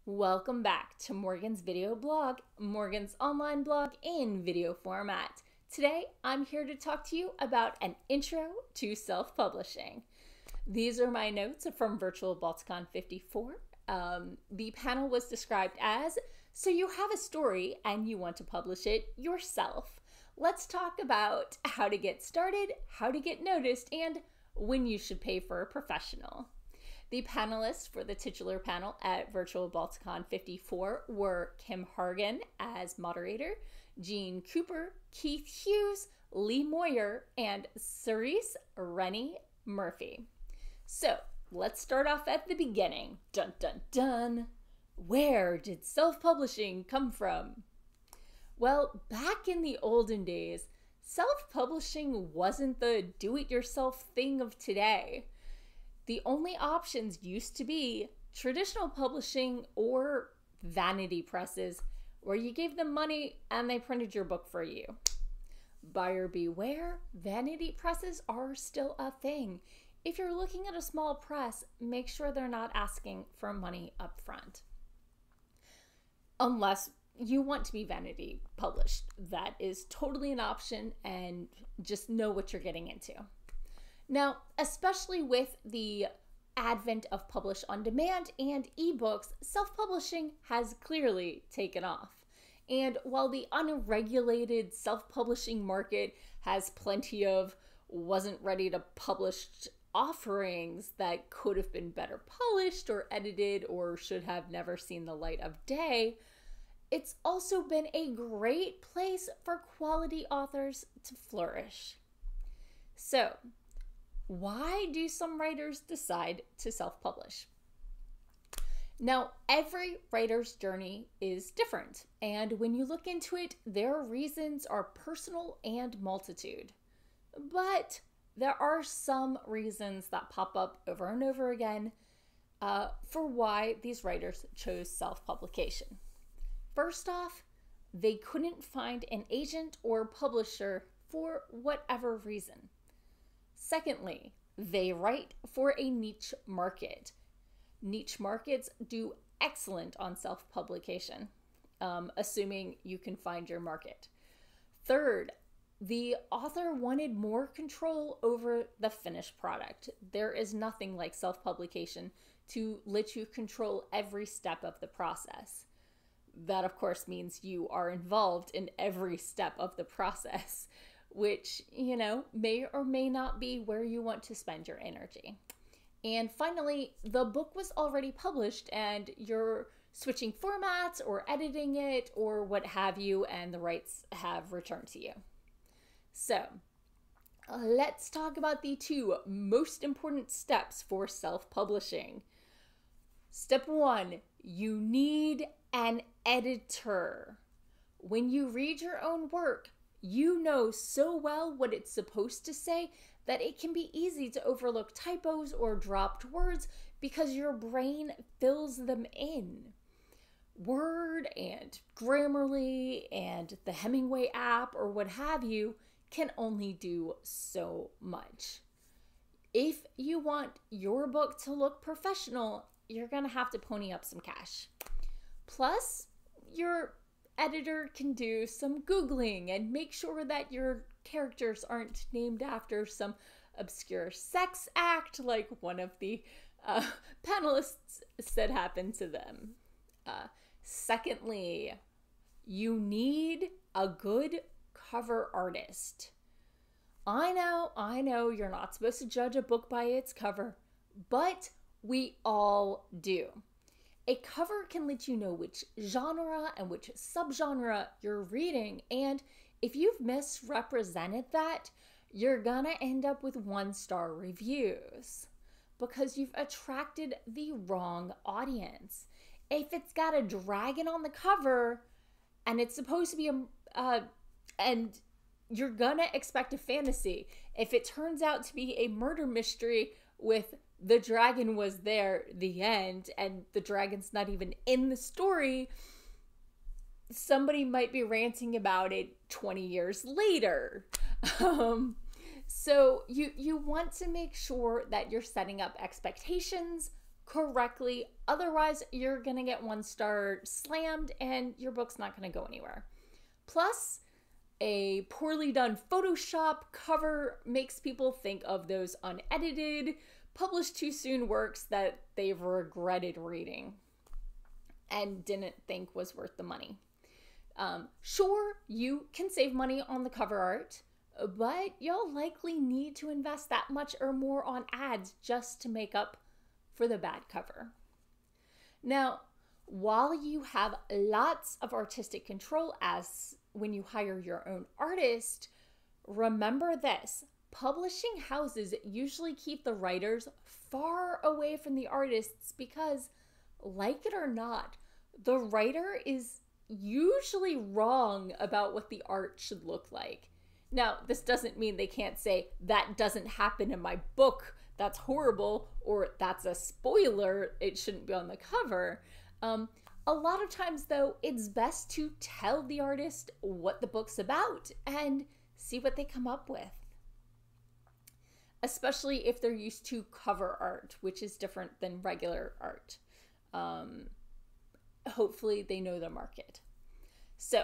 Welcome back to Morgan's video blog, Morgan's online blog in video format. Today, I'm here to talk to you about an intro to self-publishing. These are my notes from Virtual Balticon 54. The panel was described as, so you have a story and you want to publish it yourself. Let's talk about how to get started, how to get noticed, and when you should pay for a professional. The panelists for the titular panel at Virtual Balticon 54 were Kim Hargan as moderator, Jean Cooper, Keith Hughes, Lee Moyer, and Cerise Rennie Murphy. So let's start off at the beginning. Dun dun dun. Where did self-publishing come from? Well, back in the olden days, self-publishing wasn't the do-it-yourself thing of today. The only options used to be traditional publishing or vanity presses, where you gave them money and they printed your book for you. Buyer beware, vanity presses are still a thing. If you're looking at a small press, make sure they're not asking for money up front. Unless you want to be vanity published. That is totally an option, and just know what you're getting into. Now, especially with the advent of publish on demand and ebooks, self-publishing has clearly taken off. And while the unregulated self-publishing market has plenty of wasn't ready to publish offerings that could have been better polished or edited or should have never seen the light of day, it's also been a great place for quality authors to flourish. So, why do some writers decide to self-publish? Now, every writer's journey is different, and when you look into it, their reasons are personal and multitude. But there are some reasons that pop up over and over again for why these writers chose self-publication. First off, they couldn't find an agent or publisher for whatever reason. Secondly, they write for a niche market. Niche markets do excellent on self-publication, assuming you can find your market. Third, the author wanted more control over the finished product. There is nothing like self-publication to let you control every step of the process. That, of course, means you are involved in every step of the process, which, may or may not be where you want to spend your energy. And finally, the book was already published and you're switching formats or editing it or what have you, and the rights have returned to you. So, let's talk about the two most important steps for self-publishing. Step 1, you need an editor. When you read your own work, you know so well what it's supposed to say that it can be easy to overlook typos or dropped words because your brain fills them in. Word and Grammarly and the Hemingway app or what have you can only do so much. If you want your book to look professional, you're going to have to pony up some cash. Plus, your editor can do some Googling and make sure that your characters aren't named after some obscure sex act like one of the panelists said happened to them. Secondly, you need a good cover artist. I know you're not supposed to judge a book by its cover, but we all do. A cover can let you know which genre and which subgenre you're reading, and if you've misrepresented that, you're gonna end up with 1-star reviews because you've attracted the wrong audience. If it's got a dragon on the cover and it's supposed to be and you're gonna expect a fantasy. If it turns out to be a murder mystery with the dragon was there, the end, and the dragon's not even in the story, somebody might be ranting about it 20 years later. So you want to make sure that you're setting up expectations correctly. Otherwise, you're going to get 1-star slammed and your book's not going to go anywhere. Plus, a poorly done Photoshop cover makes people think of those unedited, published too soon works that they've regretted reading and didn't think was worth the money. Sure, you can save money on the cover art, but you'll likely need to invest that much or more on ads just to make up for the bad cover. Now, while you have lots of artistic control as when you hire your own artist, remember this: publishing houses usually keep the writers far away from the artists because, like it or not, the writer is usually wrong about what the art should look like. Now, this doesn't mean they can't say, that doesn't happen in my book, that's horrible, or that's a spoiler, it shouldn't be on the cover. A lot of times, though, it's best to tell the artist what the book's about and see what they come up with. Especially if they're used to cover art, which is different than regular art. Hopefully they know the market. So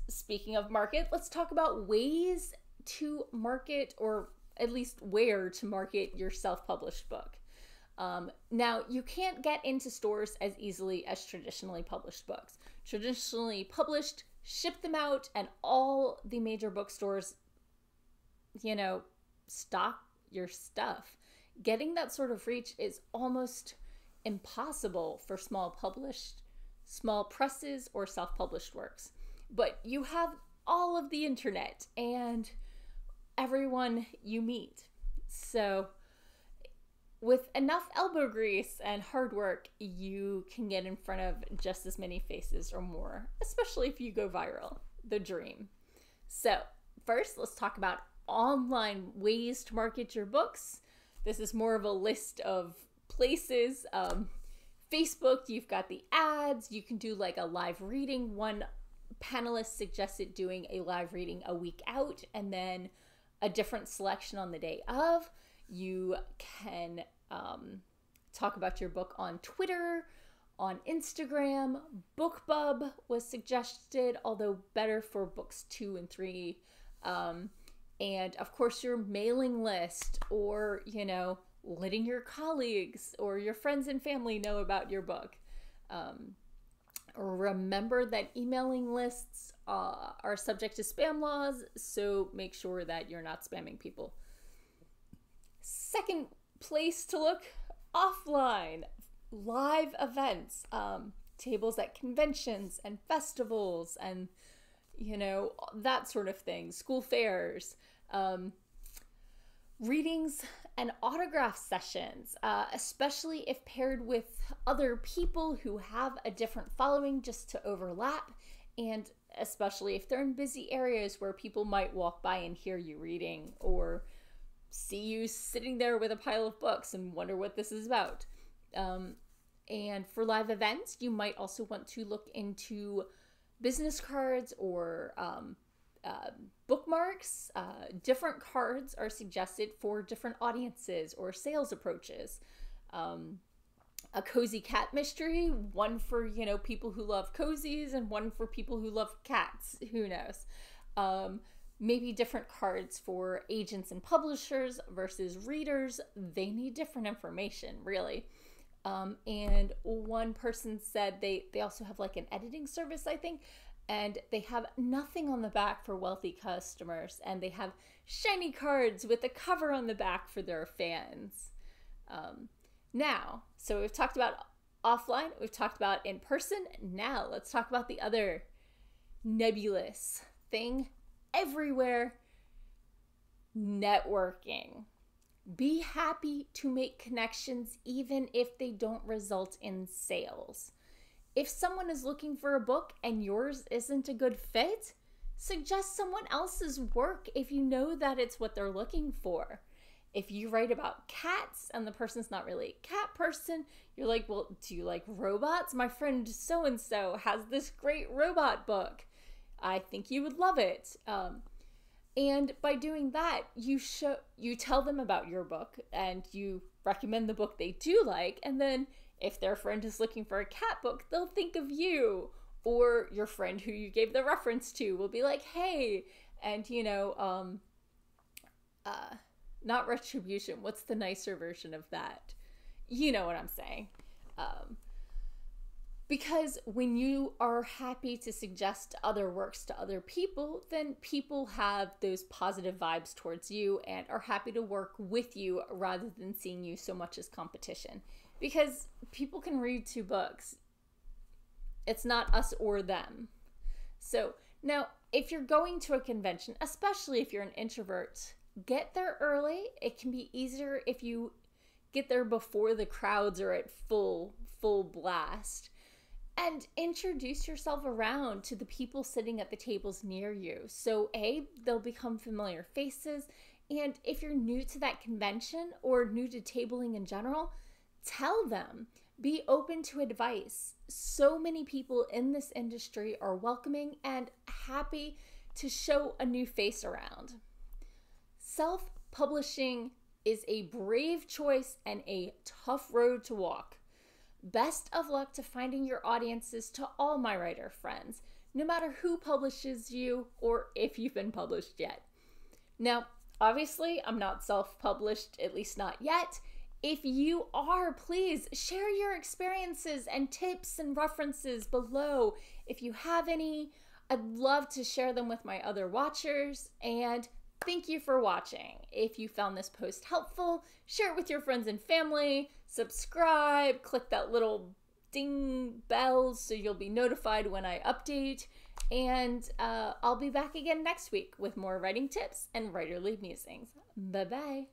speaking of market, let's talk about ways to market, or at least where to market your self-published book. Now, you can't get into stores as easily as traditionally published books. Traditionally published, ship them out, and all the major bookstores, stock your stuff. Getting that sort of reach is almost impossible for small presses or self-published works. But you have all of the internet and everyone you meet. So with enough elbow grease and hard work, you can get in front of just as many faces or more, especially if you go viral. The dream. So first, let's talk about online ways to market your books. This is more of a list of places. Facebook, you've got the ads. You can do like a live reading. One panelist suggested doing a live reading a week out and then a different selection on the day of. You can talk about your book on Twitter, on Instagram. BookBub was suggested, although better for books 2 and 3. And of course your mailing list, or, letting your colleagues or your friends and family know about your book. Remember that emailing lists are subject to spam laws, so make sure that you're not spamming people. Second place to look, offline, live events, tables at conventions and festivals and, that sort of thing, school fairs, readings and autograph sessions, especially if paired with other people who have a different following just to overlap, and especially if they're in busy areas where people might walk by and hear you reading or see you sitting there with a pile of books and wonder what this is about. And for live events, you might also want to look into business cards or bookmarks. Different cards are suggested for different audiences or sales approaches. A cozy cat mystery, one for, people who love cozies and one for people who love cats. Who knows? Maybe different cards for agents and publishers versus readers. They need different information, really. And one person said they also have like an editing service, I think, and they have nothing on the back for wealthy customers, and they have shiny cards with a cover on the back for their fans. Now, so we've talked about offline, we've talked about in person. Now let's talk about the other nebulous thing everywhere: networking. Be happy to make connections even if they don't result in sales. If someone is looking for a book and yours isn't a good fit, suggest someone else's work if you know that it's what they're looking for. If you write about cats and the person's not really a cat person, you're like, well, do you like robots? My friend so-and-so has this great robot book. I think you would love it. And by doing that, you tell them about your book and you recommend the book they do like, and then if their friend is looking for a cat book, they'll think of you, or your friend who you gave the reference to will be like, hey, and not retribution, what's the nicer version of that? You know what I'm saying. Because when you are happy to suggest other works to other people, then people have those positive vibes towards you and are happy to work with you rather than seeing you so much as competition. Because people can read 2 books. It's not us or them. So now, if you're going to a convention, especially if you're an introvert, get there early. It can be easier if you get there before the crowds are at full blast. And introduce yourself around to the people sitting at the tables near you. So they'll become familiar faces. And if you're new to that convention or new to tabling in general, tell them. Be open to advice. So many people in this industry are welcoming and happy to show a new face around. Self-publishing is a brave choice and a tough road to walk. Best of luck to finding your audiences to all my writer friends, no matter who publishes you or if you've been published yet. Now, obviously, I'm not self-published, at least not yet. If you are, please share your experiences and tips and references below. If you have any, I'd love to share them with my other watchers. And thank you for watching. If you found this post helpful, share it with your friends and family, subscribe, click that little ding bell so you'll be notified when I update, and I'll be back again next week with more writing tips and writerly musings. Bye-bye.